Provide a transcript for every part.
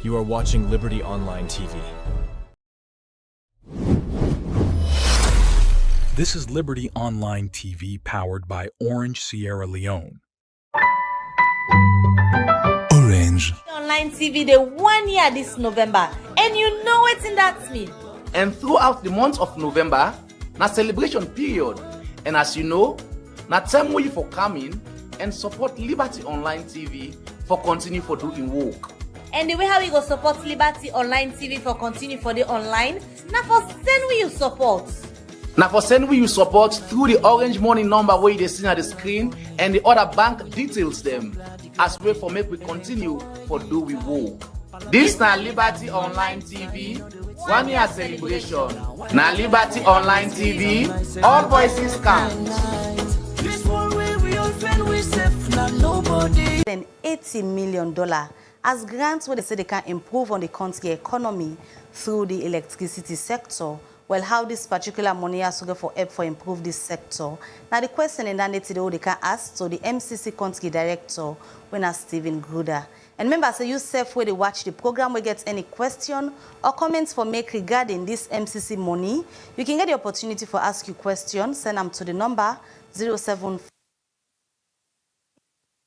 You are watching Liberty Online TV. This is Liberty Online TV powered by Orange Sierra Leone. Orange Online TV, the 1 year this November, and you know it's in that mean. And throughout the month of November, na celebration period. And as you know, na time where you for coming and support Liberty Online TV for continue for doing work. And the way how we go support Liberty Online TV for continue for the online, na for send we you support. Now for send we you support through the orange money number where you see on the screen and the other bank details them as well for make we continue for do we work. This na Liberty Online TV 1 year celebration. Na Liberty Online TV, all voices count. Then $80 million as grants where they say they can improve on the country economy through the electricity sector. Well, how this particular money has to go for help for improve this sector? Now the question in that today they can ask to the MCC country director when Stephen Grudda. And remember, so you self where they watch the program, we get any question or comments for make regarding this MCC money, you can get the opportunity for ask you questions. Send them to the number 07.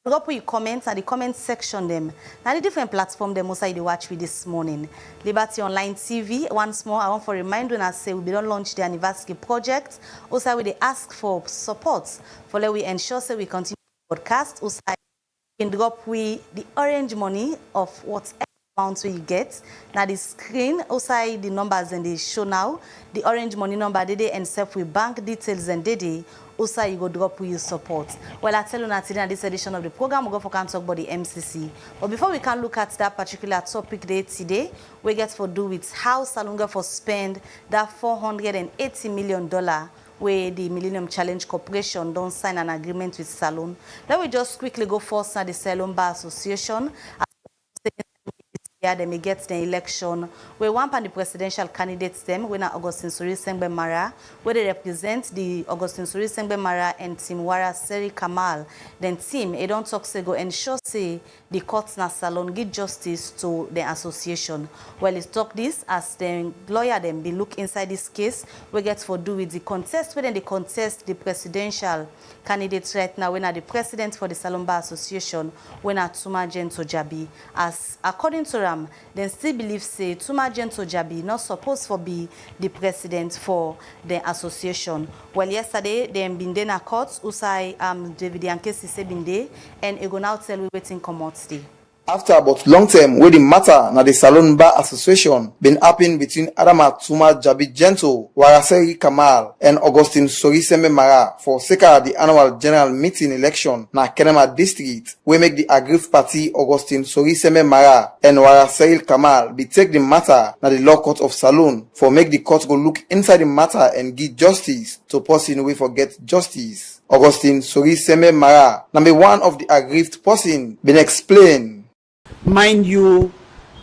Drop your comments at the comment section them. Now the different platform them also you watch with this morning. Liberty Online TV. Once more, I want to remind you and say we don't launch the anniversary project. Also, we they ask for support for let we ensure so we continue to broadcast. Also, you can drop we the orange money of whatever amount you get. Now the screen, also the numbers and they show now. The orange money number they and self with bank details and they. Also, you go drop with your support. Well, I tell you now today in this edition of the program, we go for can talk about the MCC. But before we can look at that particular topic today, we get for do with how Salonga for spend that $480 million where the Millennium Challenge Corporation don't sign an agreement with Salon. Let me just quickly go first at the Sierra Leone Bar Association. They may get the election where one of the presidential candidates them when Augustine Suri Mara, where they represent the Augustine Suri Mara and Team Wara Seri Kamal. Then team they don't talk say go ensure say the courts na Salon give justice to the association. Well, it's talk this as the lawyer them be look inside this case. We get for do with the contest when they contest the presidential candidates right now when are the president for the Salon Bar Association when are Tuma Gento Jabi. As according to Ram, then still believe say Tuma Gento Jabi not supposed to be the president for the association. Well, yesterday they been there na court usai David Yankesi say been there and it go now tell we waiting come out today. After about long term where the matter na the Salon Bar Association been happening between Adama Tuma Jabi Gento, Waraseri Kamal and Augustine Sori Mara for sake the annual general meeting election na Kenema district, we make the aggrieved party Augustine Sori Mara and Waraseri Kamal be take the matter na the law court of Salon for make the court go look inside the matter and give justice to person we forget justice. Augustine Sori Mara, number one of the aggrieved person, been explained. Mind you,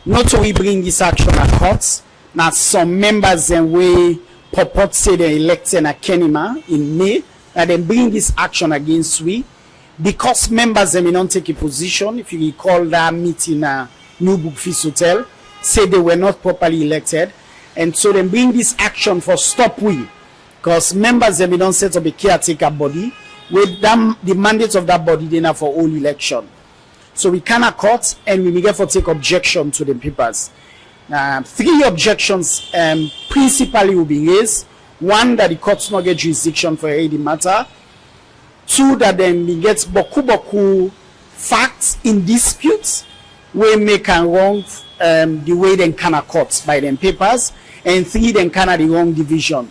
not we bring this action at courts. Now some members and we purport say they elected a Kenema in May, and then bring this action against we because members they may not take a position. If you recall that meeting New Bookfeast Hotel, say they were not properly elected, and so then bring this action for stop we because members they may not set up a caretaker body with them the mandate of that body then for all election. So we cannot court and we may get for take objection to the papers. 3 objections principally will be raised. 1, that the courts not get jurisdiction for the matter. 2, that then we get boku facts in disputes we make and wrong the way they cannot court by them papers. And 3, then cannot the wrong division.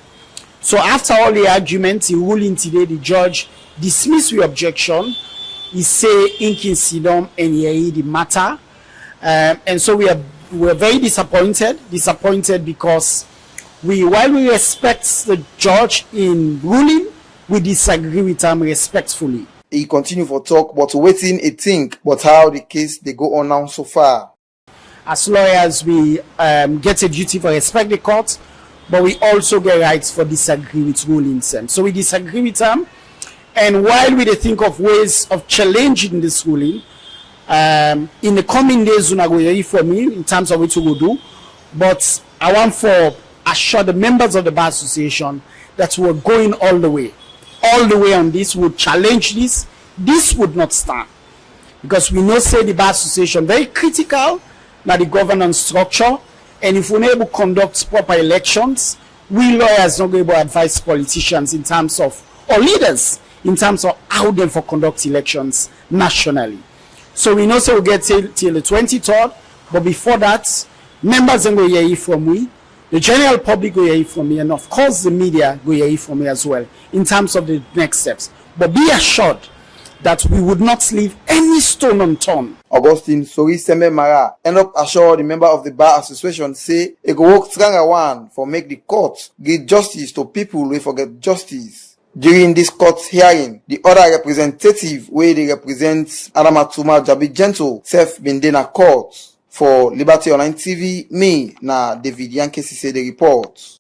So after all the arguments, the ruling today, the judge dismissed the objection. He say inking sidom and hear the matter, and so we're very disappointed because while we respect the judge in ruling, we disagree with him respectfully. He continue for talk, but waiting a think, but how the case they go on now so far. As lawyers, we get a duty for respect the court, but we also get rights for disagree with rulings. So we disagree with them. And while we think of ways of challenging this ruling, In the coming days, una go hear from me in terms of what we will do. But I want to assure the members of the Bar Association that we're going all the way on this. We'll challenge this. This would not stand. Because we know, say, the Bar Association very critical now the governance structure, and if we're not able to conduct proper elections, we lawyers not able to advise politicians in terms of, or leaders in terms of how them for conduct elections nationally. So we know, say, we'll get till the 23rd, but before that, members will hear from me, the general public will hear from me, and of course the media will hear from me as well in terms of the next steps. But be assured that we would not leave any stone unturned. Augustine Soriseme Mara end up assure the member of the Bar Association say it go work stronger one for make the court give justice to people who forget justice. During this court hearing, the other representative where they represent Adamatuma Jabi Gento self been in a court. For Liberty Online TV, me na David Yankesi say the report.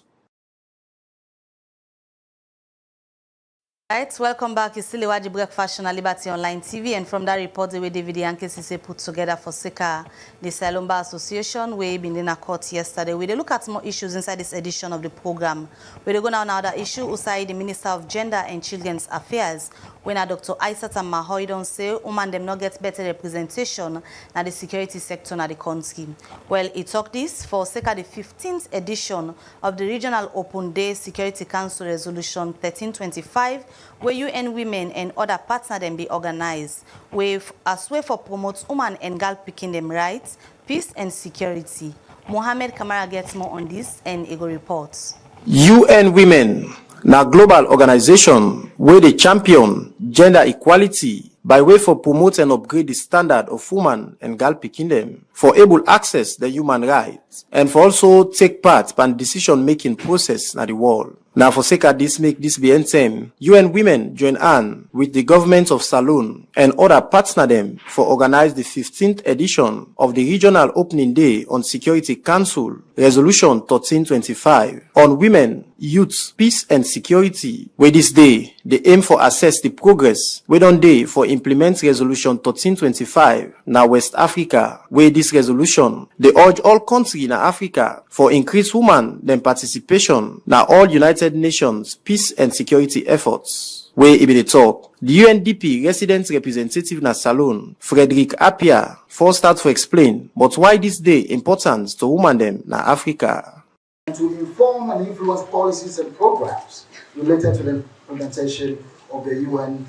Right, welcome back. It's still the Breakfast Show on Liberty Online TV, and from that report, the way David Yankesi put together for Sierra Leone Bar Association, we been in a court yesterday. We look at more issues inside this edition of the program. We go now another issue inside the Minister of Gender and Children's Affairs, when Dr. Aissata Mahoy don't say women them not get better representation na the security sector na the country. Well, he talked this for Sierra the 15th edition of the Regional Open Day Security Council Resolution 1325, where UN Women and other partners them be organized with as way for promote women and girl picking them rights, peace and security. Mohammed Kamara gets more on this and Ego reports. UN Women, na global organization where they champion gender equality by way for promote and upgrade the standard of woman and girl picking them for able access the human rights and for also take part in decision-making process na the world. Now for sake of this make this be time, UN Women join on with the government of Salone and other partner them for organize the 15th edition of the Regional Opening Day on Security Council Resolution 1325 on women, youth, peace and security, where this day they aim for assess the progress we don't day for implement Resolution 1325 now West Africa, where this resolution they urge all countries in Africa for increased women then participation now all United Nations peace and security efforts. Where it be the talk, the UNDP resident representative na Salone, Frederick Appiah, first start to explain but why this day important to women them na Africa. To inform and influence policies and programs related to the implementation of the UN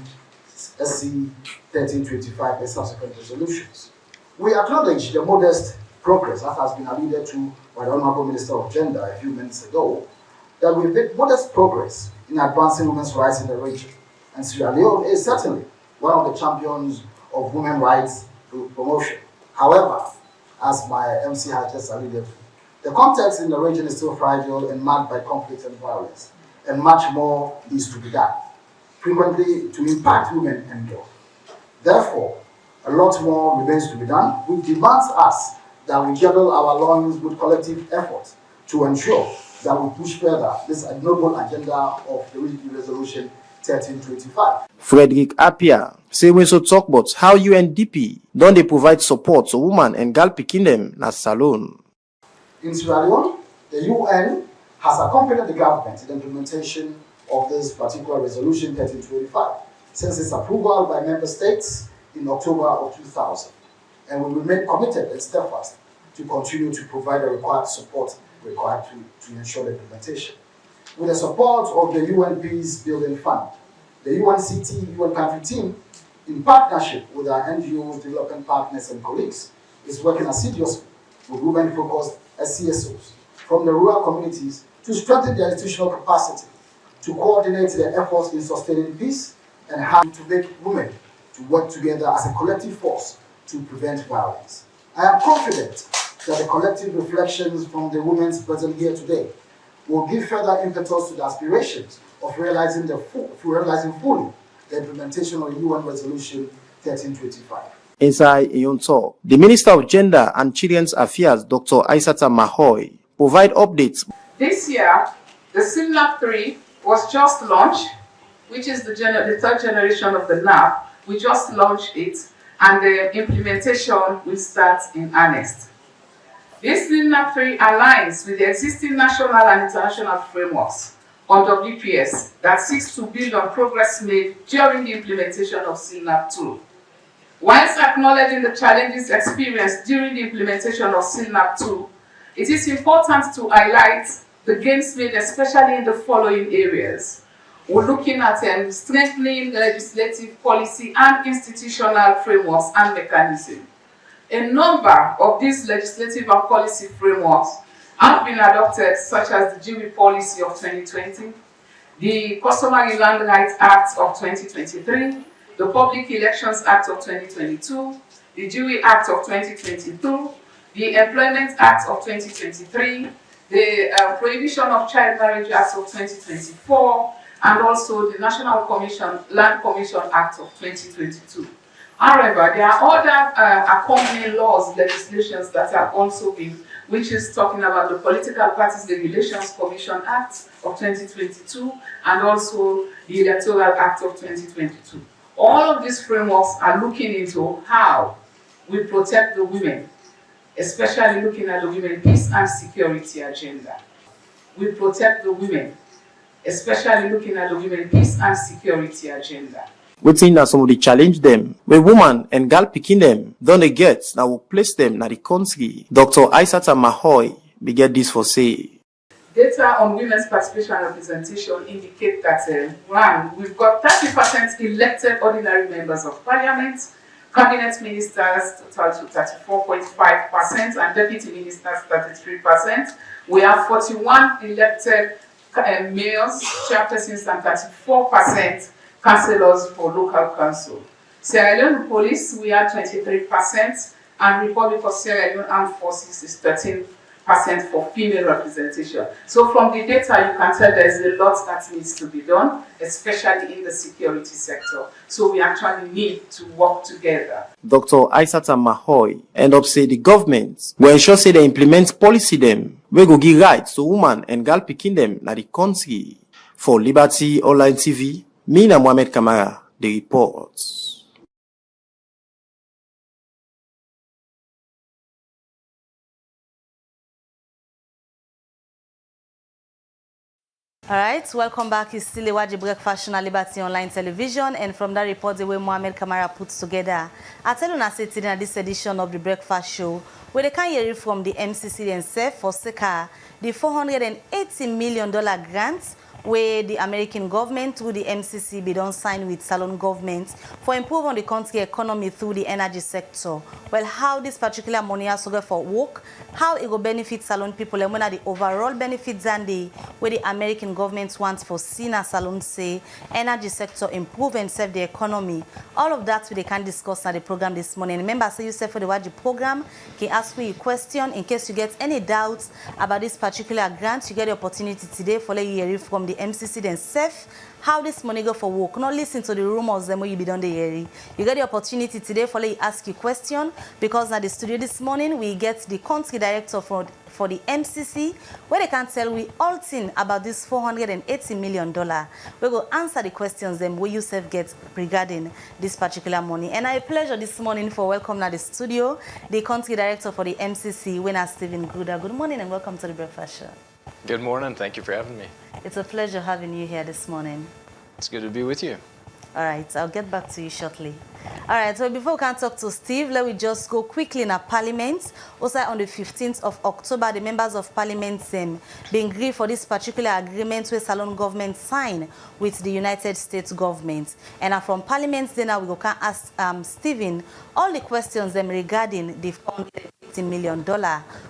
SC 1325 and subsequent resolutions. We acknowledge the modest progress that has been alluded to by the Honorable Minister of Gender a few minutes ago, that we've made modest progress in advancing women's rights in the region. And Sierra Leone is certainly one of the champions of women's rights promotion. However, as my MC has just alluded to, the context in the region is still fragile and marked by conflict and violence, and much more needs to be done, frequently to impact women and girls. Therefore, a lot more remains to be done, which demands us that we juggle our loins with collective efforts to ensure that we push further this noble agenda of the Resolution 1325. Frederick Appiah say we so talk about how UNDP don't they provide support to women and girl picking them na Salone. In Sierra Leone, the UN has accompanied the government in the implementation of this particular Resolution 1325 since its approval by member states in October of 2000, and we remain committed and steadfast to continue to provide the required support required to ensure the implementation. With the support of the UN Peace Building Fund, the UNCT UN country team, in partnership with our NGOs, development partners and colleagues, is working assiduously with women-focused SCSOs from the rural communities to strengthen their institutional capacity, to coordinate their efforts in sustaining peace, and how to make women to work together as a collective force to prevent violence. I am confident that the collective reflections from the women present here today will give further impetus to the aspirations of realizing fully the implementation of the UN Resolution 1325. Inside a talk, the Minister of Gender and Children's Affairs, Dr. Aissata Mahoy, provide updates. This year, the SIMNAP 3 was just launched, which is the third generation of the NAP. We just launched it, and the implementation will start in earnest. This SINAP 3 aligns with the existing national and international frameworks on WPS that seeks to build on progress made during the implementation of SINAP 2. Whilst acknowledging the challenges experienced during the implementation of SINAP 2, it is important to highlight the gains made, especially in the following areas. We're looking at strengthening legislative policy and institutional frameworks and mechanisms. A number of these legislative and policy frameworks have been adopted, such as the Jury Policy of 2020, the Customary Land Rights Act of 2023, the Public Elections Act of 2022, the Jury Act of 2022, the Employment Act of 2023, the Prohibition of Child Marriage Act of 2024, and also the National Land Commission Act of 2022. However, there are other accompanying laws, legislations that have also been, which is talking about the Political Parties Regulations Commission Act of 2022 and also the Electoral Act of 2022. All of these frameworks are looking into how we protect the women, especially looking at the women peace and security agenda. We protect the women, especially looking at the women peace and security agenda. Waiting that somebody challenge them, where woman and girl picking them, don't they get that will place them na the country. Dr. Aissata Mahoy be get this for say. Data on women's participation and representation indicate that we've got 30% elected ordinary members of parliament, cabinet ministers total to 34.5%, and deputy ministers 33%. We have 41 elected mayors, chairpersons, and 34% councillors for local council. Sierra Leone Police, we are 23%, and Republic of Sierra Leone Armed Forces is 13% for female representation. So from the data, you can tell there is a lot that needs to be done, especially in the security sector. So we actually need to work together. Dr. Aissata Mahoy end up say the government will ensure say they implement policy them, we go give rights to woman and girl picking them na the country. For Liberty Online TV, Mina Mohamed Kamara, the reports. All right, welcome back. It's still a Breakfast Show Liberty Online Television, and from that report, the way Mohamed Kamara puts together, I tell you now, say today in this edition of the Breakfast Show, where they can hear it from the MCC themselves for SECA, the $480 million grant where the American government through the MCC be done sign with Salone government for improving the country economy through the energy sector. Well, how this particular money has to go for work, how it will benefit Salone people, and what are the overall benefits and the where the American government wants for Sina Salone say energy sector improve and serve the economy. All of that we can discuss at the program this morning. Remember, say yourself for the watch the program, can ask me a question in case you get any doubts about this particular grant. You get the opportunity today for you hear it from the MCC themselves, how this money go for work. Not listen to the rumors them where you be done the hearing. You get the opportunity today for you ask you question, because at the studio this morning we get the country director for the MCC where they can tell we all thing about this $480 million. We will answer the questions them where you self get regarding this particular money. And I pleasure this morning for welcome to the studio the country director for the MCC, winner Stephen Grudda. Good morning and welcome to the Breakfast Show. Good morning. Thank you for having me. It's a pleasure having you here this morning. It's good to be with you. All right, I'll get back to you shortly. All right, so before we can talk to Steve, let me just go quickly in our Parliament. Also on the 15th of October, the members of Parliament being agreed for this particular agreement where Salone government signed with the United States government. And from Parliament, then we can ask Stephen all the questions regarding the $480 million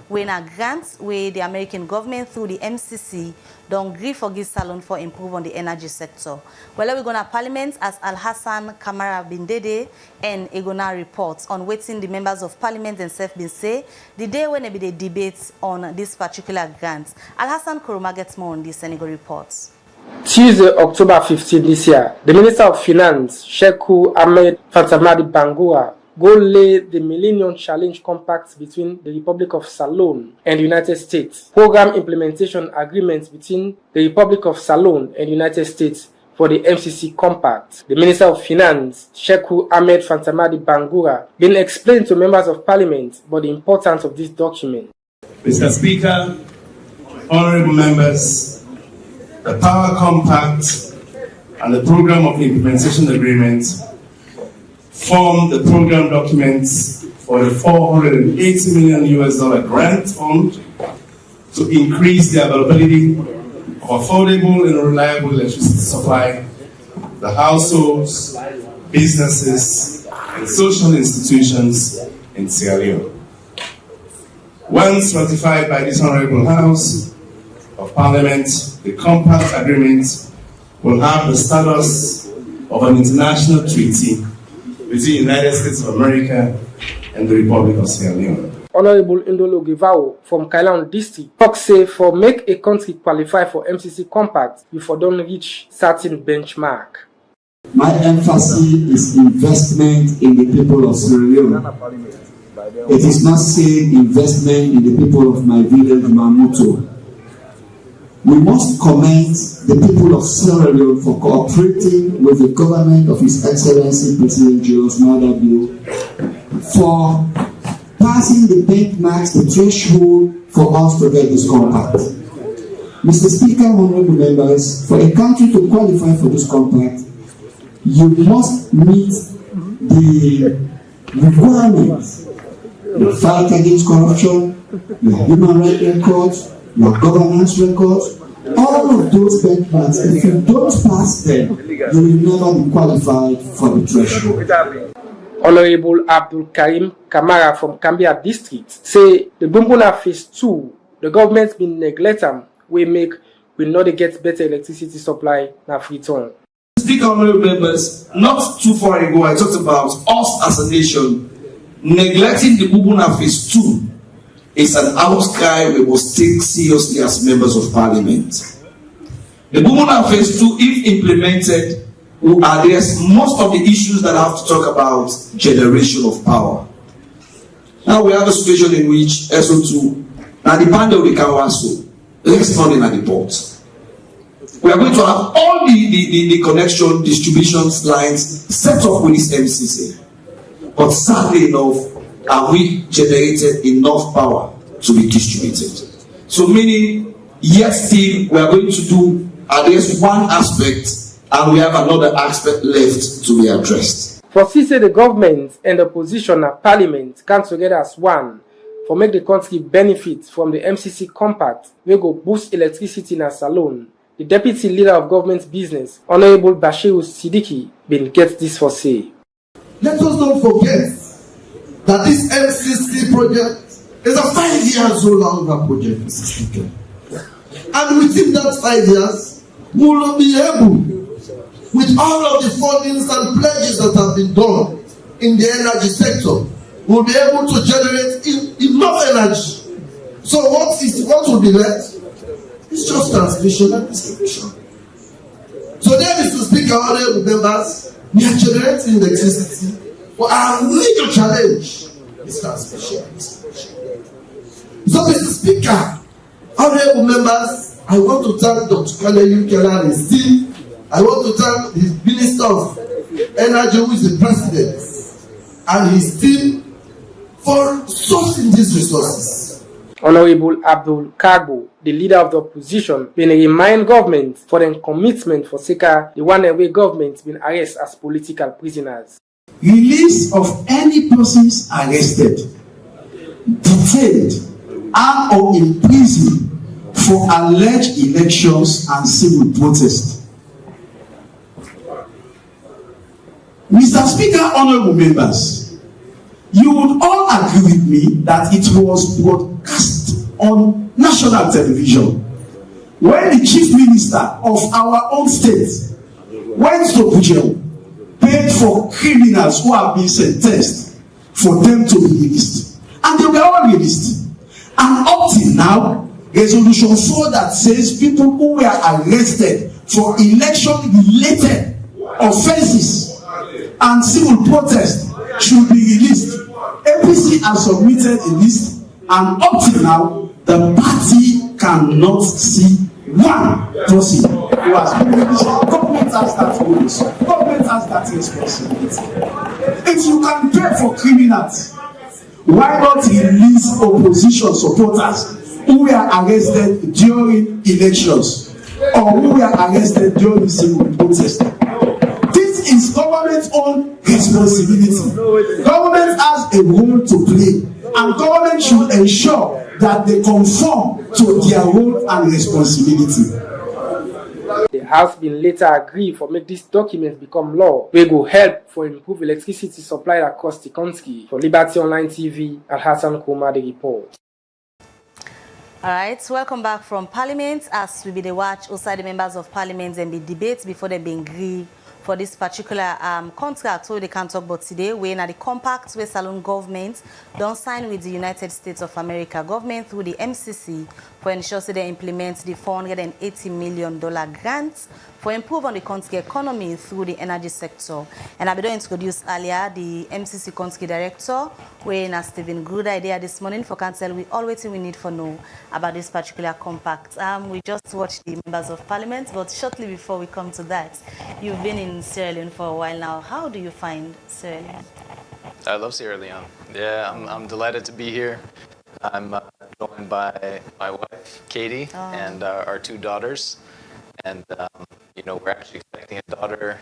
when a grant where the American government through the MCC don't agree for this Salone for improve on the energy sector. Well, we're going to Parliament as Al-Hassan Kamara Bindede and Egona reports on waiting the members of Parliament themselves been say the day when there be the debates on this particular grant. Al-Hassan Kuruma gets more on this and he reports. Tuesday, October 15 this year, the Minister of Finance, Sheku Ahmed Fatamadi Bangura, go lay the Millennium Challenge Compact between the Republic of Salone and the United States. Program implementation agreement between the Republic of Salone and the United States for the MCC Compact. The Minister of Finance, Sheku Ahmed Fantamadi Bangura, been explained to members of Parliament about the importance of this document. Mr. Speaker, honorable members, the Power Compact and the Program of Implementation Agreement form the program documents for the $480 million grant fund to increase the availability of affordable and reliable electricity supply to the households, businesses, and social institutions in Sierra Leone. Once ratified by this Honorable House of Parliament, the Compact Agreement will have the status of an international treaty between the United States of America and the Republic of Sierra Leone. Honorable Indolo Givao from Kailan District talk say for make a country qualify for MCC Compact before don't reach certain benchmark. My emphasis is investment in the people of Sierra Leone. It is not saying investment in the people of my village, Mamuto. We must commend the people of Sierra Leone for cooperating with the government of His Excellency President Julius Maada Bio for passing the benchmarks, the threshold for us to get this compact. Mr. Speaker, honorable members, for a country to qualify for this compact, you must meet the requirements. Your fight against corruption, your human rights records, your governance records, all of those benchmarks, if you don't pass them, you will never be qualified for the threshold. Honorable Abdul Karim Kamara from Kambia District say the Bumbuna Phase 2, the government been neglect them, we not get better electricity supply na Freetown. Speaker, honorable members, not too far ago I talked about us as a nation neglecting the Bumbuna Phase 2 is an outcry we must take seriously as members of Parliament. The Bumbuna Phase 2, if implemented, will address most of the issues that I have to talk about generation of power. Now we have a situation in which SO2, now the panel of the Kawaso, is not in the port. We are going to have all the connection, distributions lines set up with this MCC. But sadly enough, have we generated enough power to be distributed? So meaning, yet still, we are going to address one aspect, and we have another aspect left to be addressed. For say the government and the opposition and Parliament come together as one for make the country benefit from the MCC Compact, we go boost electricity in a salon. The Deputy Leader of Government Business, Honorable Bashiru Siddiqui, been get this for say. Let us not forget that this MCC project is a 5-year rollout project, Mr. Speaker. And within that 5 years, we will be able, with all of the fundings and pledges that have been done in the energy sector, we will be able to generate enough energy. So what will be left? It's just transmission and distribution. So then, Mr. Speaker, honorable members, we are generating electricity, but our major challenge is transmission. So, Mr. Speaker, honorable members, I want to thank Dr. Kaleyu Kela and his team. I want to thank the Minister of Energy, who is the President, and his team for sourcing these resources. Honorable Abdul Kagbo, the leader of the opposition, been remind government for their commitment for Seka, the one way government been arrested as political prisoners. Release of any persons arrested, detained, and or imprisoned for alleged elections and civil protest. Mr. Speaker, honorable members, you would all agree with me that it was broadcast on national television when the chief minister of our own state went to Bujeru, paid for criminals who have been sentenced for them to be released, and they were all released. And up till now, resolution 4 that says people who were arrested for election-related offences and civil protest should be released. APC has submitted a list, and up till now, the party cannot see one person who has been released. Government has that rules. Government has that responsibility. If you can pay for criminals, why not release opposition supporters who were arrested during elections or who were arrested during civil protest? This is government's own responsibility. Government has a role to play, and government should ensure that they conform to their role and responsibility. The House been later agree for make this document become law, wey go help for improve electricity supply across the country. For Liberty Online TV, Al-Hassan Kuma, the report. All right, so welcome back from Parliament. As we be the watch outside the members of Parliament and be debates before they be agree for this particular contract, so they can talk about today, when at the compact where Salone government don't sign with the United States of America government through the MCC for ensure so they implement the $480 million grant for improve on the country economy through the energy sector. And I be don't introduce earlier the MCC country director, when Stephen Grudda there this morning for council. We all waiting we need for know about this particular compact. We just watched the members of Parliament, but shortly before we come to that, you've been in Sierra Leone for a while now. How do you find Sierra Leone? I love Sierra Leone. Yeah, I'm delighted to be here. I'm joined by my wife, Katie, and our two daughters. And, you know, we're actually expecting a daughter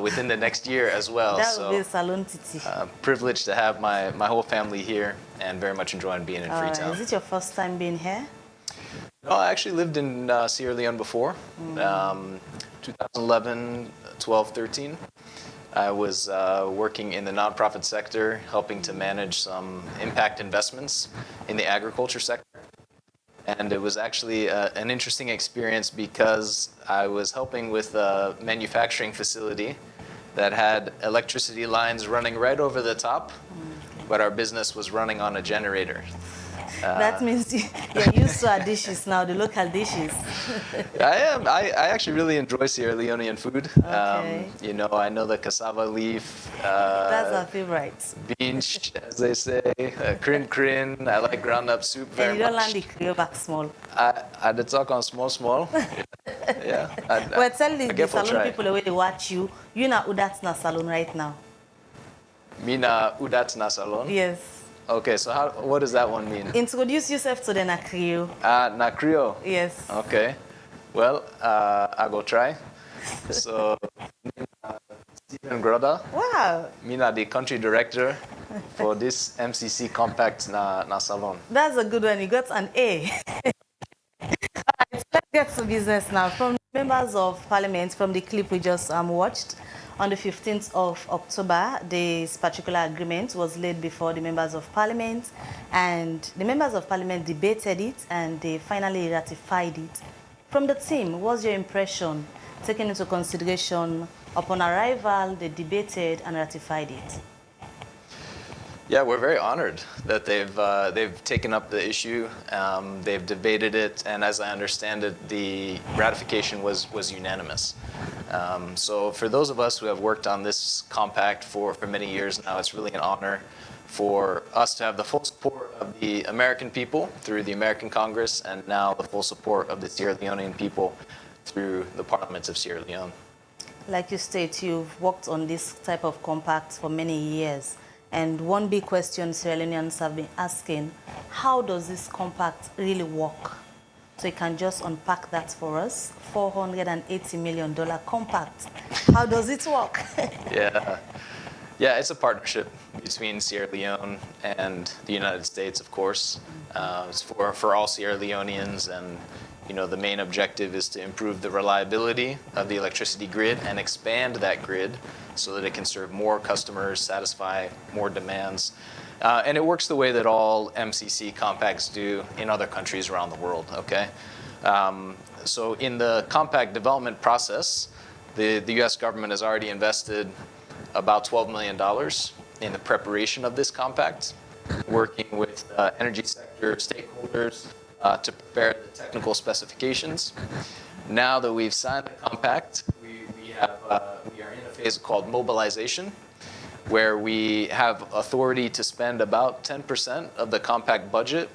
within the next year as well. That would be a Salone titi. Privileged to have my whole family here and very much enjoying being in Freetown. Is it your first time being here? No, I actually lived in Sierra Leone before. 2011, 12, 13. I was working in the nonprofit sector, helping to manage some impact investments in the agriculture sector. And it was actually an interesting experience because I was helping with a manufacturing facility that had electricity lines running right over the top, but our business was running on a generator. That means you're used to our dishes now, the local dishes. I am. I actually really enjoy Sierra Leonean food. Okay. You know, I know the cassava leaf. That's our favorite. Beans, as they say. Crin. I like ground up soup very And you don't much. land the Creole back small. I did talk on small. Yeah. Well, tell the Salone try. people the way they watch you. You na Udat na Salone right now. Mina Udat na Salone? Yes. Okay, so what does that one mean? Introduce yourself to the na Creole. Na Creole? Yes. Okay. Well, I go try. So, Stephen Grudda. Wow. Mina the country director for this MCC Compact na Salone. That's a good one. You got an A. All right, let's get to business now. From members of Parliament, from the clip we just watched, on the 15th of October, this particular agreement was laid before the members of Parliament, and the members of Parliament debated it and they finally ratified it. From the team, what's your impression, taking into consideration upon arrival, they debated and ratified it? Yeah, we're very honored that they've taken up the issue, they've debated it, and as I understand it, the ratification was unanimous. So for those of us who have worked on this compact for many years now, it's really an honor for us to have the full support of the American people through the American Congress, and now the full support of the Sierra Leonean people through the Parliament of Sierra Leone. Like you state, you've worked on this type of compact for many years. And one big question Sierra Leoneans have been asking, how does this compact really work? So you can just unpack that for us. $480 million compact. How does it work? Yeah, it's a partnership between Sierra Leone and the United States, of course. It's for all Sierra Leoneans, and you know, the main objective is to improve the reliability of the electricity grid and expand that grid so that it can serve more customers, satisfy more demands. And it works the way that all MCC compacts do in other countries around the world, okay? So in the compact development process, the US government has already invested about $12 million in the preparation of this compact, working with energy sector stakeholders to prepare the technical specifications. Now that we've signed the compact, we are in a phase called mobilization, where we have authority to spend about 10% of the compact budget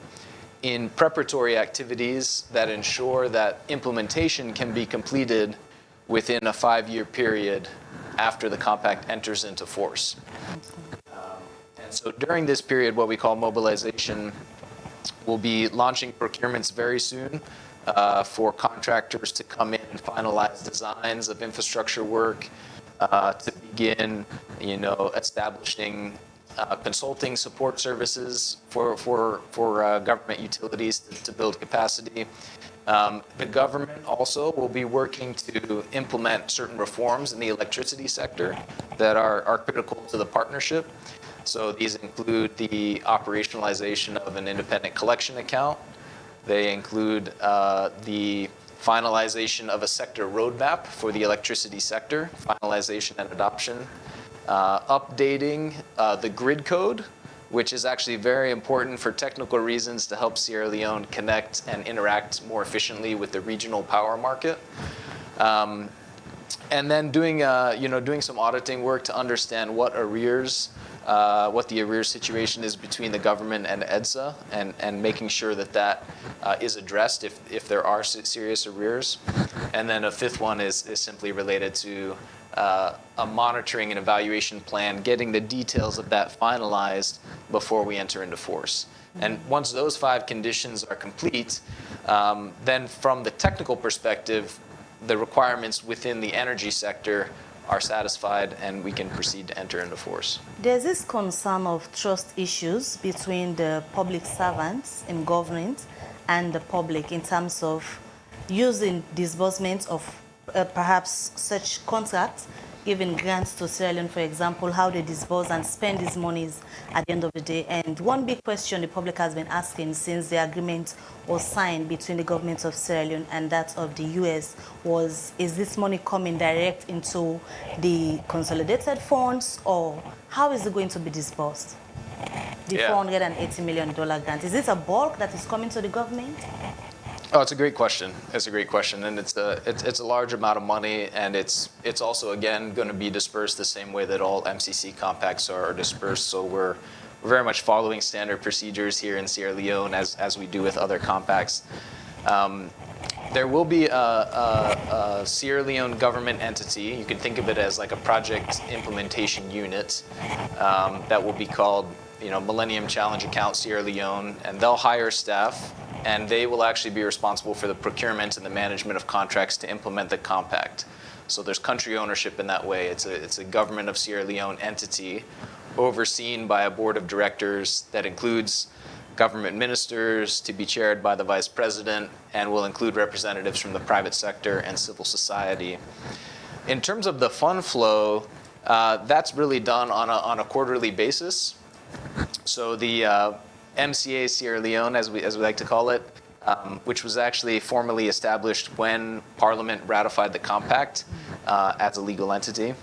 in preparatory activities that ensure that implementation can be completed within a 5-year period after the compact enters into force. And so during this period, what we call mobilization, we'll be launching procurements very soon for contractors to come in and finalize designs of infrastructure work, to begin, establishing consulting support services for government utilities to build capacity. The government also will be working to implement certain reforms in the electricity sector that are critical to the partnership. So these include the operationalization of an independent collection account. They include the finalization of a sector roadmap for the electricity sector, finalization and adoption, updating the grid code, which is actually very important for technical reasons to help Sierra Leone connect and interact more efficiently with the regional power market. And then doing some auditing work to understand what the arrears situation is between the government and EDSA, and making sure that is addressed if there are serious arrears. And then a fifth one is simply related to a monitoring and evaluation plan, getting the details of that finalized before we enter into force. And once those 5 conditions are complete, then from the technical perspective, the requirements within the energy sector are satisfied and we can proceed to enter into force. There's this concern of trust issues between the public servants in government and the public in terms of using disbursements of perhaps such contracts, giving grants to Sierra Leone, for example, how they disburse and spend these monies at the end of the day. And one big question the public has been asking since the agreement was signed between the government of Sierra Leone and that of the US was, is this money coming direct into the consolidated funds, or how is it going to be disbursed? The $480 million grant, is this a bulk that is coming to the government? Oh, it's a great question. It's a great question, and it's a large amount of money, and it's also again going to be dispersed the same way that all MCC compacts are dispersed. So we're very much following standard procedures here in Sierra Leone as we do with other compacts. There will be a Sierra Leone government entity. You can think of it as like a project implementation unit that will be called, Millennium Challenge Account Sierra Leone, and they'll hire staff, and they will actually be responsible for the procurement and the management of contracts to implement the compact. So there's country ownership in that way. It's a government of Sierra Leone entity overseen by a board of directors that includes government ministers, to be chaired by the vice president, and will include representatives from the private sector and civil society. In terms of the fund flow, that's really done on a quarterly basis. So the MCA Sierra Leone, as we like to call it, which was actually formally established when Parliament ratified the compact as a legal entity.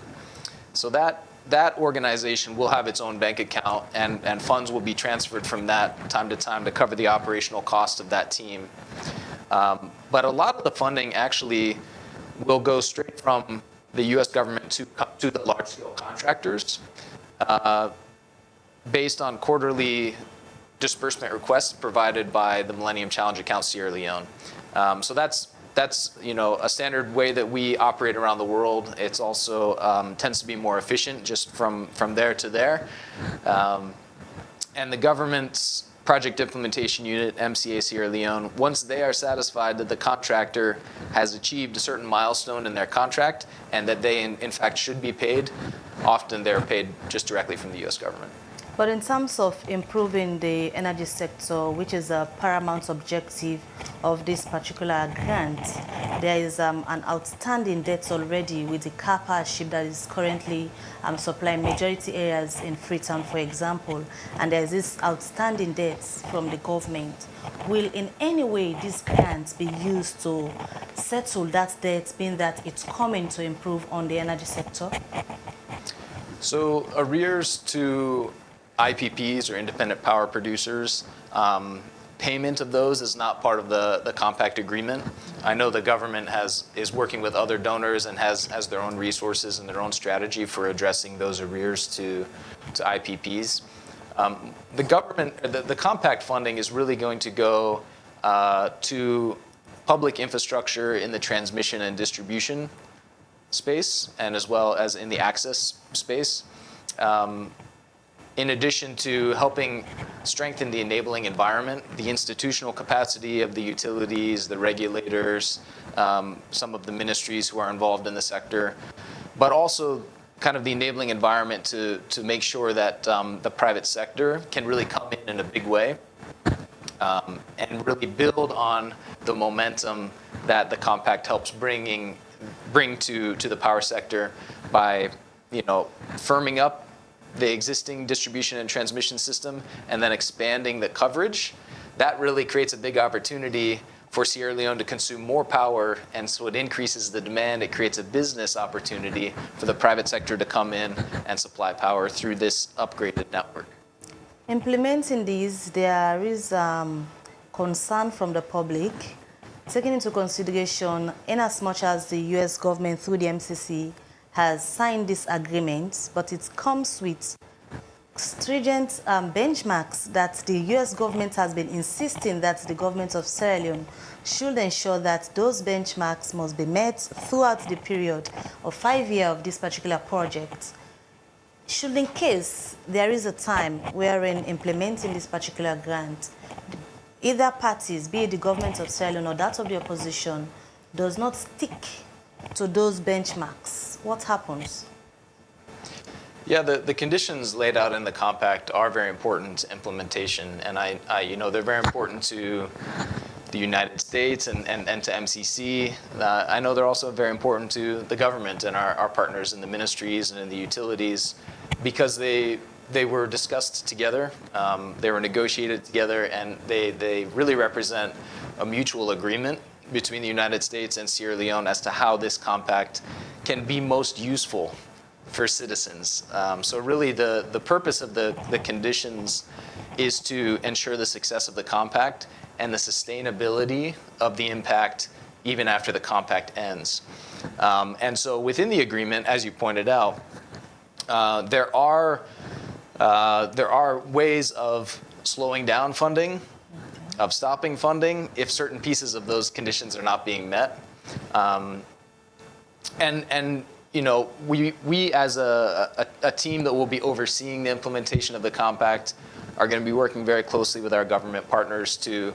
So that organization will have its own bank account, and funds will be transferred from that time to time to cover the operational cost of that team. But a lot of the funding actually will go straight from the U.S. government to the large-scale contractors based on quarterly disbursement requests provided by the Millennium Challenge Account Sierra Leone. So that's a standard way that we operate around the world. It's also tends to be more efficient just from there to there. And the government's project implementation unit, MCA Sierra Leone, once they are satisfied that the contractor has achieved a certain milestone in their contract and that they in fact should be paid, often they're paid just directly from the U.S. government. But in terms of improving the energy sector, which is a paramount objective of this particular grant, there is an outstanding debt already with the car ship that is currently supplying majority areas in Freetown, for example, and there is this outstanding debt from the government. Will in any way this grant be used to settle that debt, being that it's coming to improve on the energy sector? So arrears to IPPs or independent power producers, payment of those is not part of the compact agreement. I know the government is working with other donors and has their own resources and their own strategy for addressing those arrears to IPPs. The compact funding is really going to go to public infrastructure in the transmission and distribution space and as well as in the access space. In addition to helping strengthen the enabling environment, the institutional capacity of the utilities, the regulators, some of the ministries who are involved in the sector, but also kind of the enabling environment to make sure that the private sector can really come in a big way and really build on the momentum that the compact helps bring to the power sector by, firming up the existing distribution and transmission system and then expanding the coverage. That really creates a big opportunity for Sierra Leone to consume more power, and so it increases the demand. It creates a business opportunity for the private sector to come in and supply power through this upgraded network. Implementing these, there is concern from the public, taking into consideration in as much as the US government through the MCC has signed this agreement, but it comes with stringent benchmarks that the US government has been insisting that the government of Sierra Leone should ensure that those benchmarks must be met throughout the period of 5 years of this particular project. Should in case there is a time wherein implementing this particular grant, either parties, be it the government of Sierra Leone or that of the opposition, does not stick to those benchmarks, what happens? Yeah, the conditions laid out in the compact are very important to implementation, and they're very important to the United States and to MCC. I know they're also very important to the government and our partners in the ministries and in the utilities, because they were discussed together, they were negotiated together, and they really represent a mutual agreement between the United States and Sierra Leone as to how this compact can be most useful for citizens. So really the purpose of the conditions is to ensure the success of the compact and the sustainability of the impact even after the compact ends. And so within the agreement, as you pointed out, there are ways of slowing down funding, of stopping funding if certain pieces of those conditions are not being met. We as a team that will be overseeing the implementation of the compact are going to be working very closely with our government partners to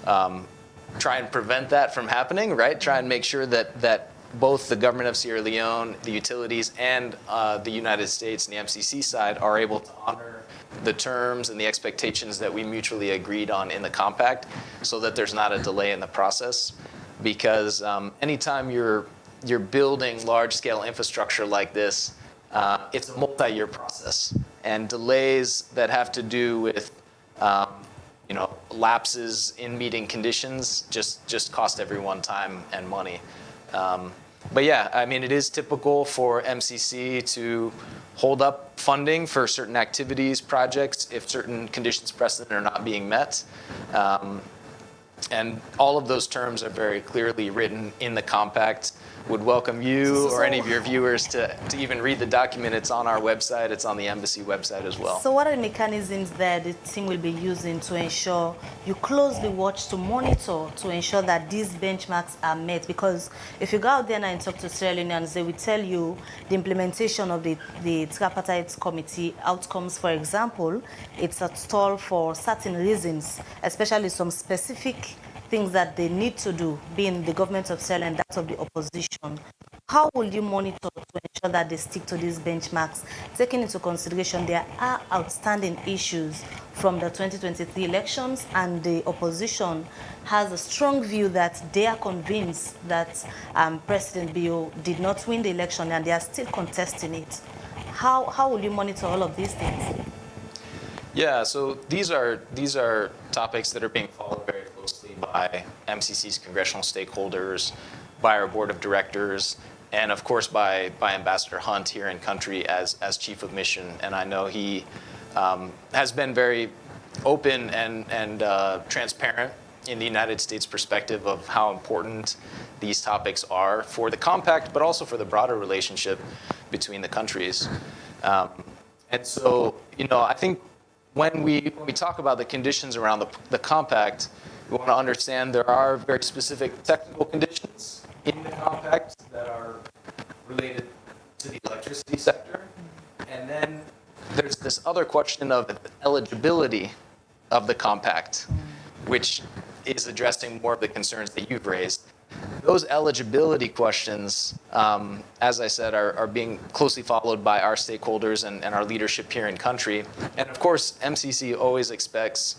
try and prevent that from happening, right? Try and make sure that both the government of Sierra Leone, the utilities, and the United States and the MCC side are able to honor the terms and the expectations that we mutually agreed on in the compact, so that there's not a delay in the process. Because anytime you're building large-scale infrastructure like this, it's a multi-year process, and delays that have to do with lapses in meeting conditions just cost everyone time and money. But yeah, I mean, it is typical for MCC to hold up funding for certain activities, projects, if certain conditions precedent are not being met. And all of those terms are very clearly written in the compact. Would welcome you or any of your viewers to even read the document. It's on our website. It's on the embassy website as well. So what are the mechanisms that the team will be using to ensure you closely watch, to monitor, to ensure that these benchmarks are met? Because if you go out there and talk to Sierra Leoneans, they will tell you the implementation of the tripartite committee outcomes, for example, it's a stall for certain reasons, especially some specific things that they need to do, being the government of Sierra Leone and that of the opposition. How will you monitor to ensure that they stick to these benchmarks, taking into consideration there are outstanding issues from the 2023 elections, and the opposition has a strong view that they are convinced that President Bio did not win the election and they are still contesting it. How will you monitor all of these things? Yeah, so these are topics that are being followed very closely by MCC's congressional stakeholders, by our board of directors, and of course by Ambassador Hunt here in country as chief of mission. And I know he has been very open and transparent in the United States perspective of how important these topics are for the compact, but also for the broader relationship between the countries. And so, I think when we talk about the conditions around the compact, we want to understand there are very specific technical conditions in the compact that are related this other question of eligibility of the compact, which is addressing more of the concerns that you've raised. Those eligibility questions, as I said, are being closely followed by our stakeholders and our leadership here in country. And of course, MCC always expects,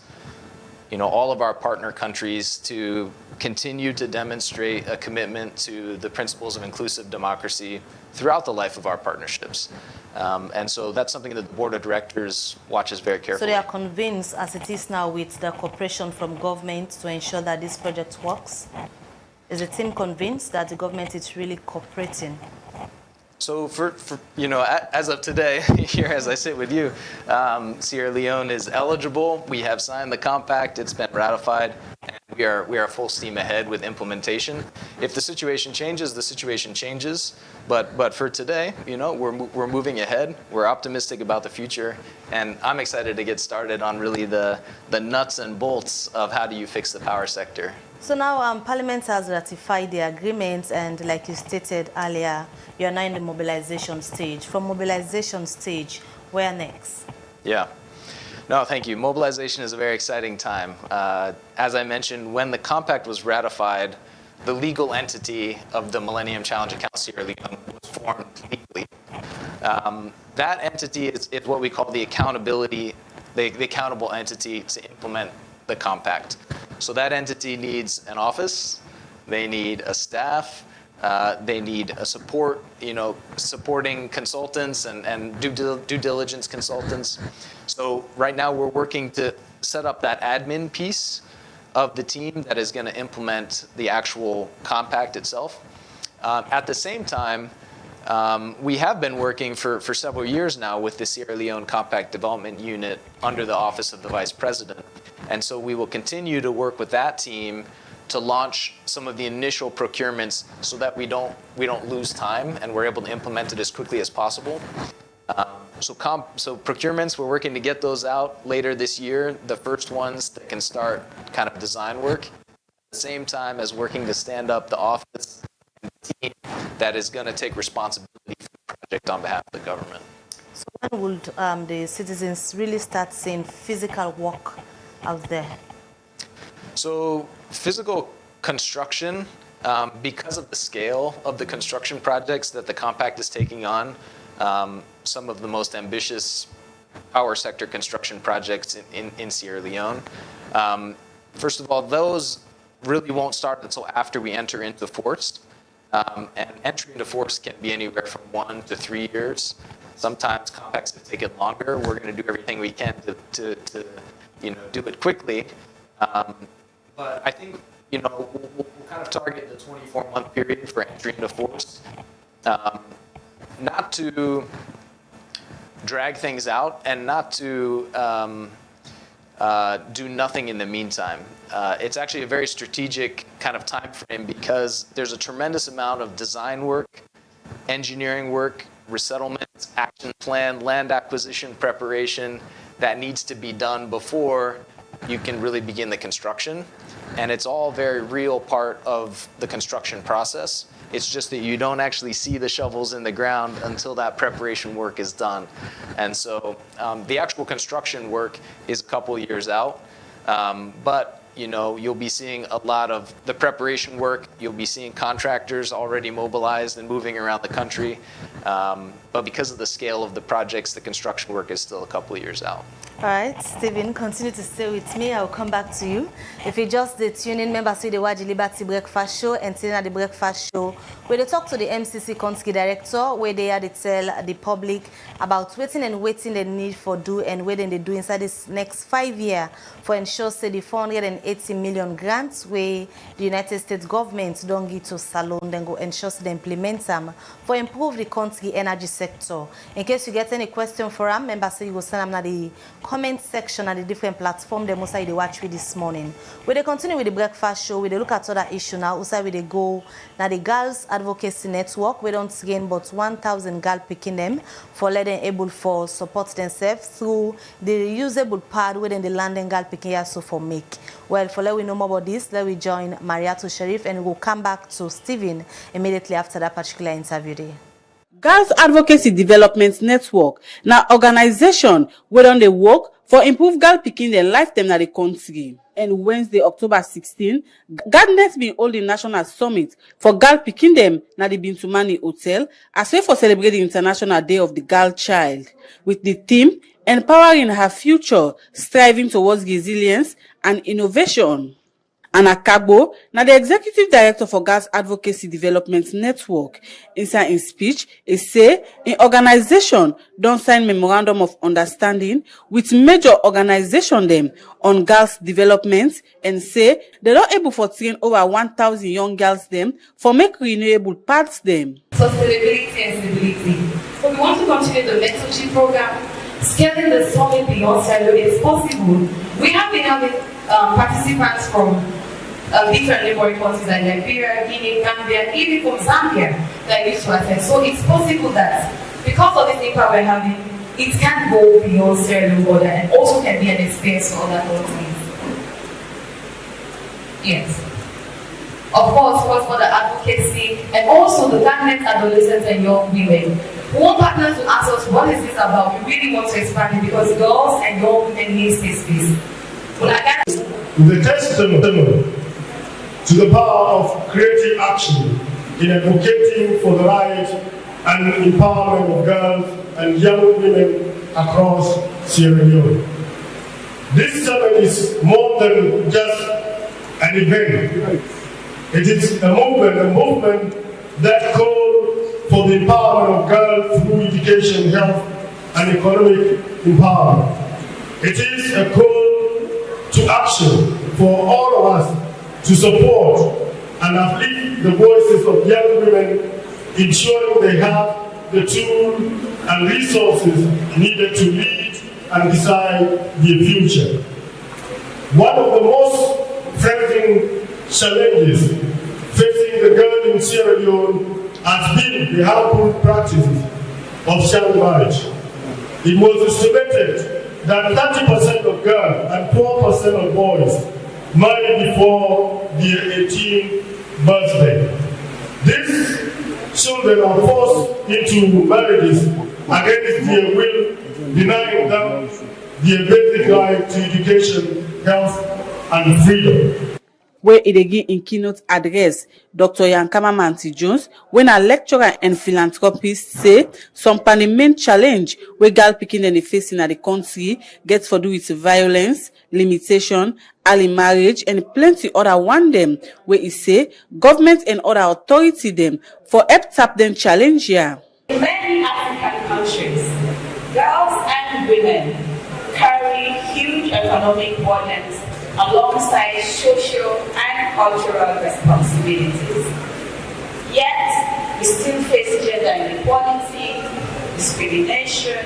all of our partner countries to continue to demonstrate a commitment to the principles of inclusive democracy throughout the life of our partnerships. And so that's something that the board of directors watches very carefully. So they are convinced, as it is now, with the cooperation from government to ensure that this project works? Is the team convinced that the government is really cooperating? So for as of today, here as I sit with you, Sierra Leone is eligible. We have signed the compact. It's been ratified. And we are full steam ahead with implementation. If the situation changes, the situation changes. But for today, we're moving ahead. We're optimistic about the future, and I'm excited to get started on really the nuts and bolts of how do you fix the power sector. So now Parliament has ratified the agreement, and like you stated earlier, you are now in the mobilization stage. From mobilization stage, where next? Yeah. No, thank you. Mobilization is a very exciting time. As I mentioned, when the compact was ratified, the legal entity of the Millennium Challenge Sierra Leone was formed legally. That entity is what we call the accountable entity to implement the compact. So that entity needs an office, they need a staff, they need a supporting consultants and due diligence consultants. So right now we're working to set up that admin piece of the team that is going to implement the actual compact itself. At the same time, we have been working for several years now with the Sierra Leone Compact Development Unit under the Office of the Vice President. And so we will continue to work with that team to launch some of the initial procurements so that we don't lose time and we're able to implement it as quickly as possible. So procurements, we're working to get those out later this year, the first ones that can start kind of design work, at the same time as working to stand up the office and the team that is going to take responsibility for the project on behalf of the government. So when would the citizens really start seeing physical work out there? So physical construction, because of the scale of the construction projects that the compact is taking on, some of the most ambitious power sector construction projects in Sierra Leone. First of all, those really won't start until after we enter into force. And entry into force can be anywhere from 1 to 3 years. Sometimes compacts can take it longer. We're going to do everything we can to do it quickly. But I think we'll kind of target the 24-month period for entry into force. Not to drag things out and not to do nothing in the meantime. It's actually a very strategic kind of time frame because there's a tremendous amount of design work, engineering work, resettlement, action plan, land acquisition preparation that needs to be done before you can really begin the construction. And it's all very real part of the construction process. It's just that you don't actually see the shovels in the ground until that preparation work is done. And so the actual construction work is a couple years out. But you'll be seeing a lot of the preparation work. You'll be seeing contractors already mobilized and moving around the country. But because of the scale of the projects, the construction work is still a couple of years out. All right, Stephen, continue to stay with me. I'll come back to you. If you just tune in, members of the Wadi Liberty Breakfast Show and today at the Breakfast Show, where they talk to the MCC Country Director, where they had to tell the public about waiting they need for do and waiting they do inside this next 5 years for ensure say the 480 million grants where the United States government don't give to Salon, then go ensure they implement them for improve the country energy sector. In case you get any question for them, members say you will send them to the comment section at the different platform they must they watch with this morning. We they continue with the breakfast show, we they look at other issue now. Also we they go now the Girls Advocacy Network. We don't gain but 1,000 girl picking them for letting able for support themselves through the reusable pad within the London girl picking also for make. Well, for let we know more about this, let we join Mariatu Sharif and we'll come back to Stephen immediately after that particular interview day. Girls Advocacy Development Network na organization wey don dey work for improve girl pikin dem lifetime na the country. And Wednesday, October 16, Garnet bin hold the national summit for girl pikin dem na the Bintumani Hotel as way for celebrate the International Day of the Girl Child with the theme Empowering Her Future, Striving Towards Resilience and Innovation. Anna Kagbo, na the Executive Director for Girls Advocacy Development Network, inside his speech, he say in organization don sign memorandum of understanding with major organization them on girls development and say they don able for train over 1,000 young girls them for make renewable parts them. Sustainability and stability. So we want to continue the mentorship program, scaling the summit beyond Sierra Leone is possible. We have been having participants from different neighboring countries like Liberia, Guinea, Gambia, even from Zambia that used to attend. So it's possible that because of this impact we're having, it can go beyond Sierra Leone border and also can be an experience for other countries. Yes. Of course, for the advocacy and also the government, adolescents and young women. We want partners to ask us what is this about. We really want to expand it because girls and young women need this space. The testimony to the power of creative action in advocating for the right and empowerment of girls and young women across Sierra Leone. This summit is more than just an event. It is a movement that calls for the empowerment of girls through education, health, and economic empowerment. It is a call to action for all of us to support and uplift the voices of young women, ensuring they have the tools and resources needed to lead and decide their future. One of the most pressing challenges facing the girl in Sierra Leone has been the harmful practices of child marriage. It was estimated that 30% of girls and 4% of boys married before their 18th birthday. These children are forced into marriages against their will, denying them their basic right to education, health, and freedom. Where it again in keynote address, Dr. Yankama Manti Jones, when a lecturer and philanthropist say some main challenge where girl picking and facing at the country gets for do with violence, limitation, early marriage, and plenty other one them where it say government and other authority them for help tap them challenge here. In many African countries, girls and women carry huge economic burdens alongside social and cultural responsibilities. Yet, we still face gender inequality, discrimination,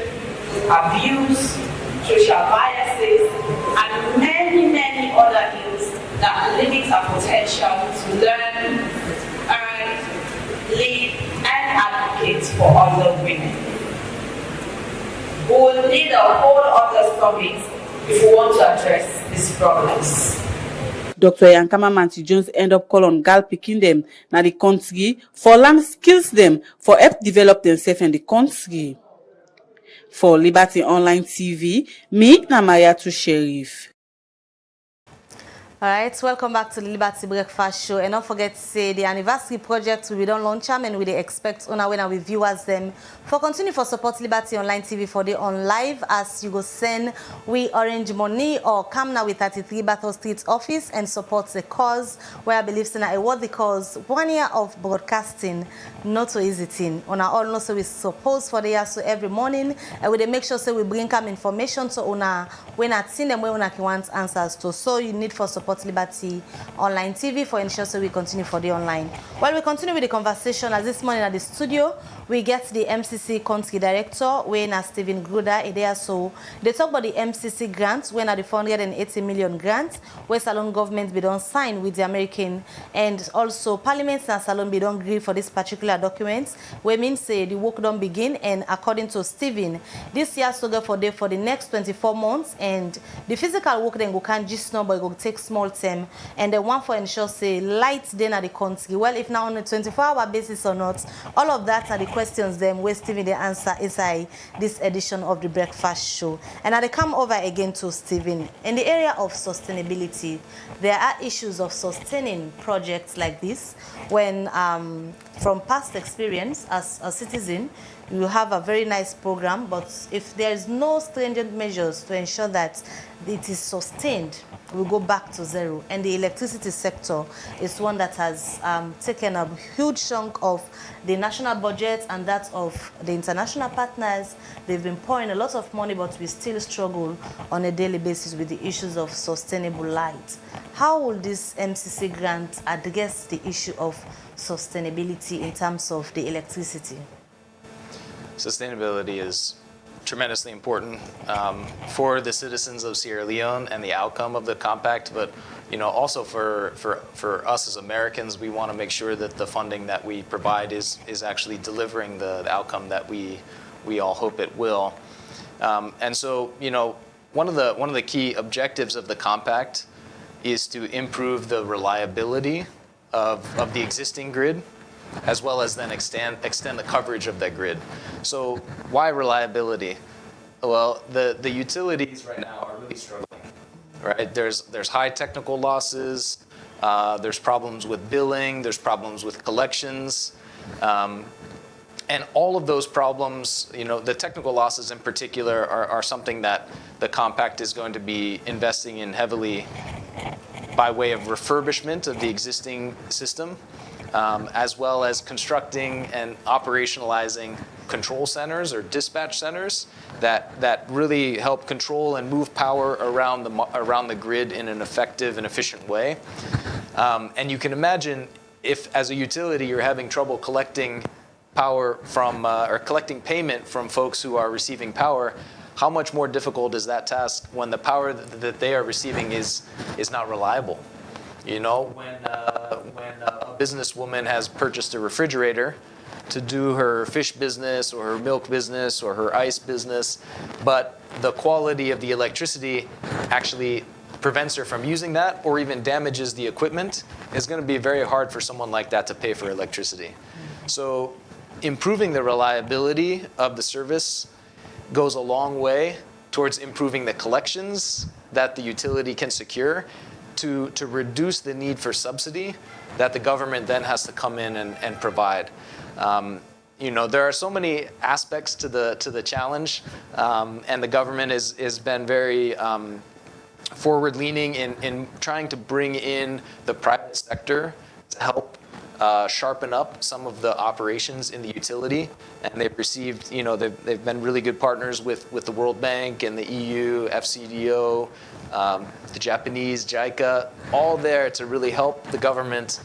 abuse, social biases, and many other ills that limit our potential to learn, earn, lead, and advocate for other women. We will need a whole other summit if we want to address these problems. Dr. Yankama Manti Jones end up call on girl picking them na the country for learn skills them for help develop themselves in the country. For Liberty Online TV, me na Mariatu Sheriff. Alright, welcome back to the Liberty Breakfast Show. And don't forget to say the anniversary project we don't launch them and we expect on our when we viewers them for continue for support Liberty Online TV for the on live as you go send we orange money or come now with 33 Battle Street office and support the cause where I believe in a worthy cause 1 year of broadcasting not so easy thing. On our all know so we suppose for the year so every morning and we make sure so we bring come information so on our when I seen them when we want answers to so you need for support Liberty Online TV for ensure so we continue for the online. While we continue with the conversation as this morning at the studio, we get the MCC country director when Stephen Grudda there. So they talk about the MCC grants when the 480 million grants where Salon government be don't sign with the American and also Parliament and Salon be don't agree for this particular documents where means say the work don't begin and according to Stephen this year so go for the next 24 months and the physical work then go can just know but it will take small small term, and the one for ensure say light then at the country. Well, if now on a 24-hour basis or not, all of that are the questions them we're Stephen the answer inside this edition of the Breakfast Show. And I come over again to Stephen. In the area of sustainability, there are issues of sustaining projects like this when from past experience as a citizen, you have a very nice program, but if there is no stringent measures to ensure that it is sustained, we go back to zero. And the electricity sector is one that has taken a huge chunk of the national budget and that of the international partners. They've been pouring a lot of money, but we still struggle on a daily basis with the issues of sustainable light. How will this MCC grant address the issue of sustainability in terms of the electricity? Sustainability is tremendously important for the citizens of Sierra Leone and the outcome of the compact, but also for us as Americans, we want to make sure that the funding that we provide is actually delivering the outcome that we all hope it will. And so one of the key objectives of the compact is to improve the reliability of the existing grid, as well as then extend the coverage of that grid. So why reliability? Well, the utilities right now are really struggling, right? There's high technical losses, there's problems with billing, there's problems with collections, and all of those problems, the technical losses in particular are something that the compact is going to be investing in heavily by way of refurbishment of the existing system, as well as constructing and operationalizing control centers or dispatch centers that really help control and move power around the grid in an effective and efficient way. And you can imagine if, as a utility, you're having trouble collecting power from or collecting payment from folks who are receiving power, how much more difficult is that task when the power that they are receiving is not reliable? When a businesswoman has purchased a refrigerator to do her fish business or her milk business or her ice business, but the quality of the electricity actually prevents her from using that or even damages the equipment, it's going to be very hard for someone like that to pay for electricity. So improving the reliability of the service goes a long way towards improving the collections that the utility can secure to reduce the need for subsidy that the government then has to come in and provide. There are so many aspects to the challenge, and the government has been very forward-leaning in trying to bring in the private sector to help sharpen up some of the operations in the utility, and they've received, they've been really good partners with the World Bank and the EU, FCDO, the Japanese, JICA, all there to really help the government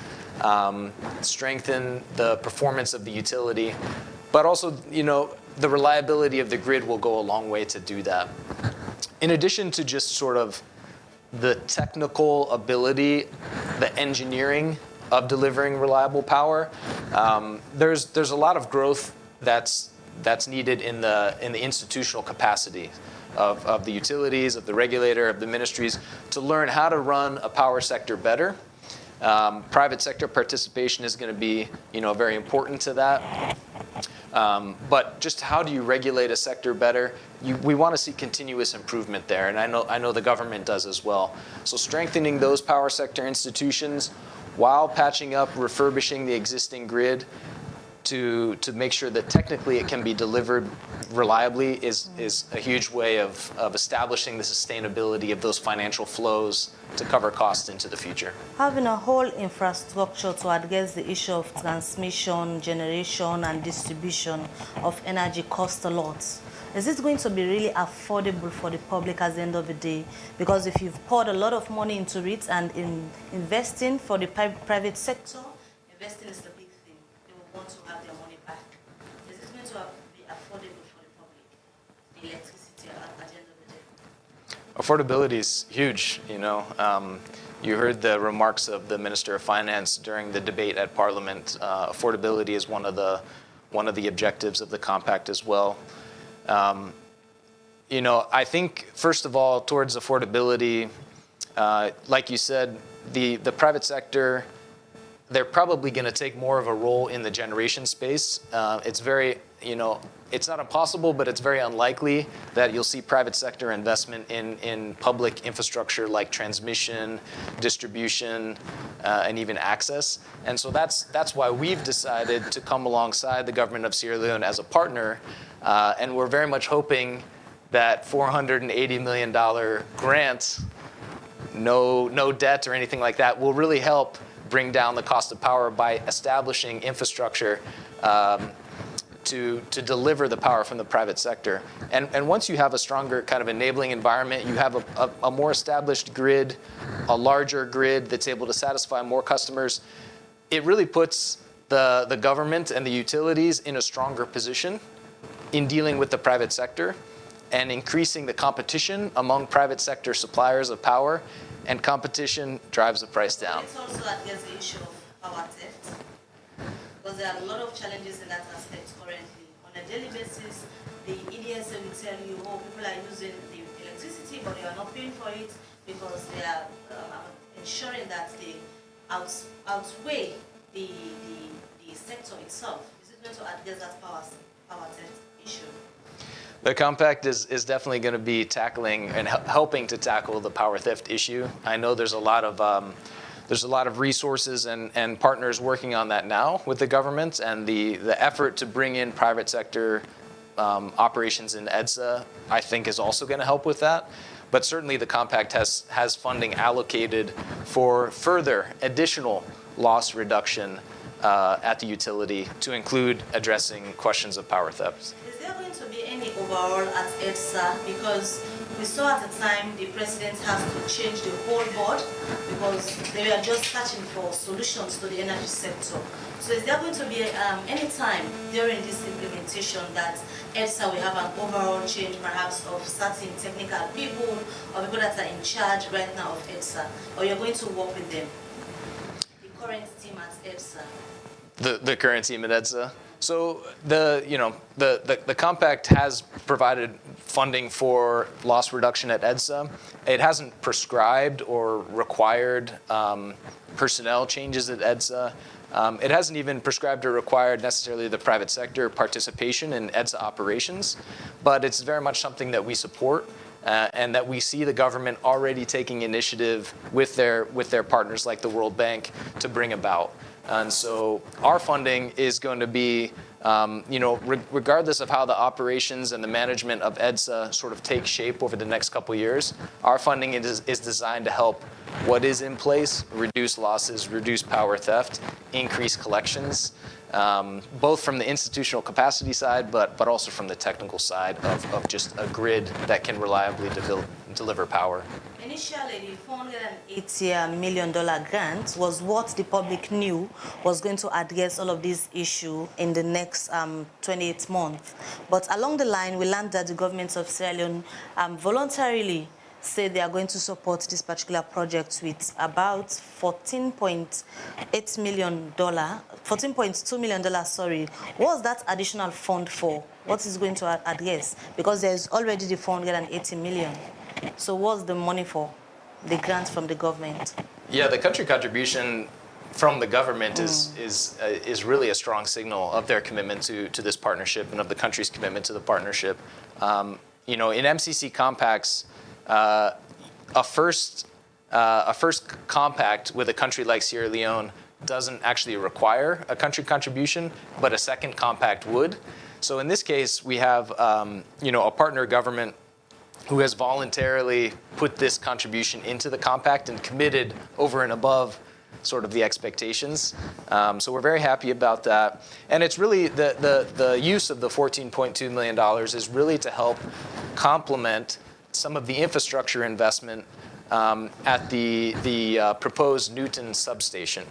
strengthen the performance of the utility, but also, the reliability of the grid will go a long way to do that. In addition to just sort of the technical ability, the engineering of delivering reliable power, there's a lot of growth that's needed in the institutional capacity of the utilities, of the regulator, of the ministries to learn how to run a power sector better. Private sector participation is going to be, very important to that. But just how do you regulate a sector better? We want to see continuous improvement there, and I know the government does as well. So strengthening those power sector institutions while patching up, refurbishing the existing grid to make sure that technically it can be delivered reliably is a huge way of establishing the sustainability of those financial flows to cover costs into the future. Having a whole infrastructure to address the issue of transmission, generation, and distribution of energy costs a lot. Is it going to be really affordable for the public at the end of the day? Because if you've poured a lot of money into it and in investing for the private sector, investing is the big thing. They will want to have their money back. Is it going to be affordable for the public, the electricity at the end of the day? Affordability is huge, You heard the remarks of the Minister of Finance during the debate at Parliament. Affordability is one of the objectives of the compact as well. I think, first of all, towards affordability, Like you said, the private sector, they're probably going to take more of a role in the generation space. It's very, it's not impossible, but it's very unlikely that you'll see private sector investment in public infrastructure like transmission, distribution, and even access. And so that's why we've decided to come alongside the government of Sierra Leone as a partner. And we're very much hoping that $480 million grant, no debt or anything like that, will really help bring down the cost of power by establishing infrastructure to deliver the power from the private sector. And once you have a stronger kind of enabling environment, you have a more established grid, a larger grid that's able to satisfy more customers, it really puts the government and the utilities in a stronger position in dealing with the private sector and increasing the competition among private sector suppliers of power, and competition drives the price down. Let's also address the issue of power theft, because there are a lot of challenges in that aspect currently. On a daily basis, the EDSA will tell you, people are using the electricity, but they are not paying for it because they are ensuring that they outweigh the sector itself. Is it going to address that power theft issue? The compact is definitely going to be tackling and helping to tackle the power theft issue. I know there's a lot of resources and partners working on that now with the government, and the effort to bring in private sector operations in EDSA, I think, is also going to help with that. But certainly the compact has funding allocated for further additional loss reduction at the utility, to include addressing questions of power theft. Is there going to be any overall at EDSA? Because we saw at the time the president has to change the whole board because they were just searching for solutions to the energy sector. So is there going to be any time during this implementation that EDSA will have an overall change perhaps of certain technical people or people that are in charge right now of EDSA, or you're going to work with them? The current team at EDSA. The current team at EDSA. So the compact has provided funding for loss reduction at EDSA. It hasn't prescribed or required personnel changes at EDSA. It hasn't even prescribed or required necessarily the private sector participation in EDSA operations, but it's very much something that we support. And that we see the government already taking initiative with their partners like the World Bank to bring about. And so our funding is going to be, regardless of how the operations and the management of EDSA sort of take shape over the next couple of years, our funding is designed to help what is in place, reduce losses, reduce power theft, increase collections, both from the institutional capacity side, but also from the technical side of just a grid that can reliably deliver power. Initially, the $480 million grant was what the public knew was going to address all of these issues in the next 28 months. But along the line, we learned that the government of Sierra Leone voluntarily said they are going to support this particular project with about $14.2 million, sorry. What was that additional fund for? What is going to address? Because there's already the $480 million. So what's the money for, the grant from the government? Yeah, the country contribution from the government is really a strong signal of their commitment to this partnership and of the country's commitment to the partnership. In MCC compacts, a first compact with a country like Sierra Leone doesn't actually require a country contribution, but a second compact would. So in this case, we have a partner government who has voluntarily put this contribution into the compact and committed over and above sort of the expectations. So we're very happy about that. And it's really the use of the $14.2 million is really to help complement some of the infrastructure investment at the proposed Newton substation.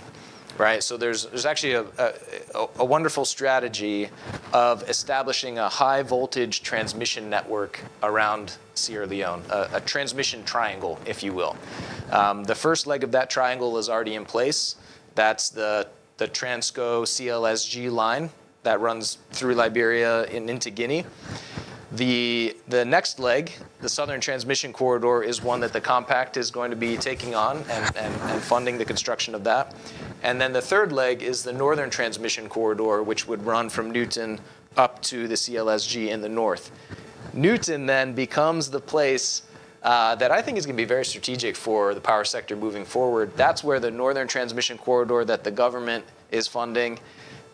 Right, so there's actually a wonderful strategy of establishing a high voltage transmission network around Sierra Leone, a transmission triangle, if you will. The first leg of that triangle is already in place. That's the Transco CLSG line that runs through Liberia and into Guinea. The next leg, the Southern Transmission Corridor, is one that the Compact is going to be taking on and funding the construction of that. And then the third leg is the Northern Transmission Corridor, which would run from Newton up to the CLSG in the north. Newton then becomes the place that I think is going to be very strategic for the power sector moving forward. That's where the Northern Transmission Corridor that the government is funding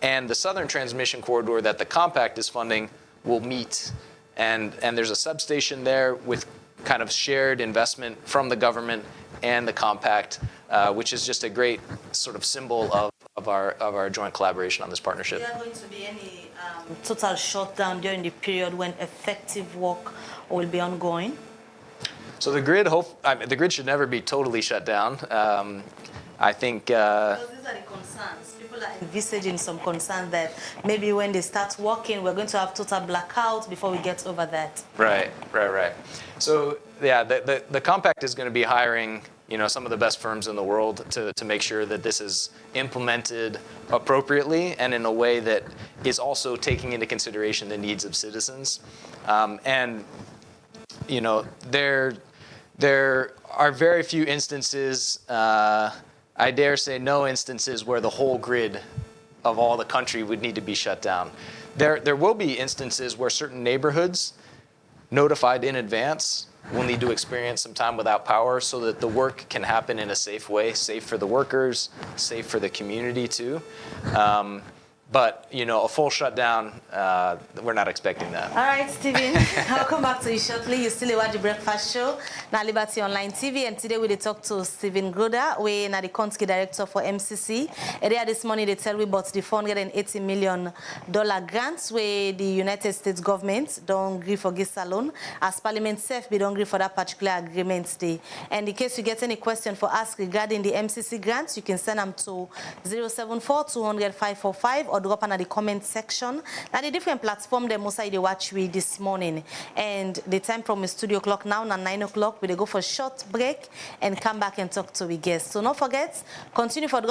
and the Southern Transmission Corridor that the Compact is funding will meet. And there's a substation there with kind of shared investment from the government and the Compact, which is just a great sort of symbol of our joint collaboration on this partnership. Is there going to be any total shutdown during the period when effective work will be ongoing? So the grid should never be totally shut down. I think. Because these are the concerns. People are envisaging some concerns that maybe when they start working, we're going to have total blackout before we get over that. Right. So yeah, the Compact is going to be hiring, some of the best firms in the world to make sure that this is implemented appropriately and in a way that is also taking into consideration the needs of citizens. There are very few instances, I dare say no instances, where the whole grid of all the country would need to be shut down. There will be instances where certain neighborhoods notified in advance will need to experience some time without power so that the work can happen in a safe way, safe for the workers, safe for the community too. But, a full shutdown, we're not expecting that. All right, Stephen, I'll come back to you shortly. You still watch the Breakfast Show, now Liberty Online TV, and today we talk to Stephen Grudda, we are the country director for MCC. Earlier this morning, they tell we about the $480 million grants where the United States government don't agree for this alone, as Parliament safe, we don't agree for that particular agreement today. And in case you get any question for us regarding the MCC grants, you can send them to 074-200-545 or drop under the comment section. Now the different platform they most they watch we this morning. And the time from the studio clock now, 9 o'clock, we go for a short break and come back and talk to the guests. So don't forget, continue for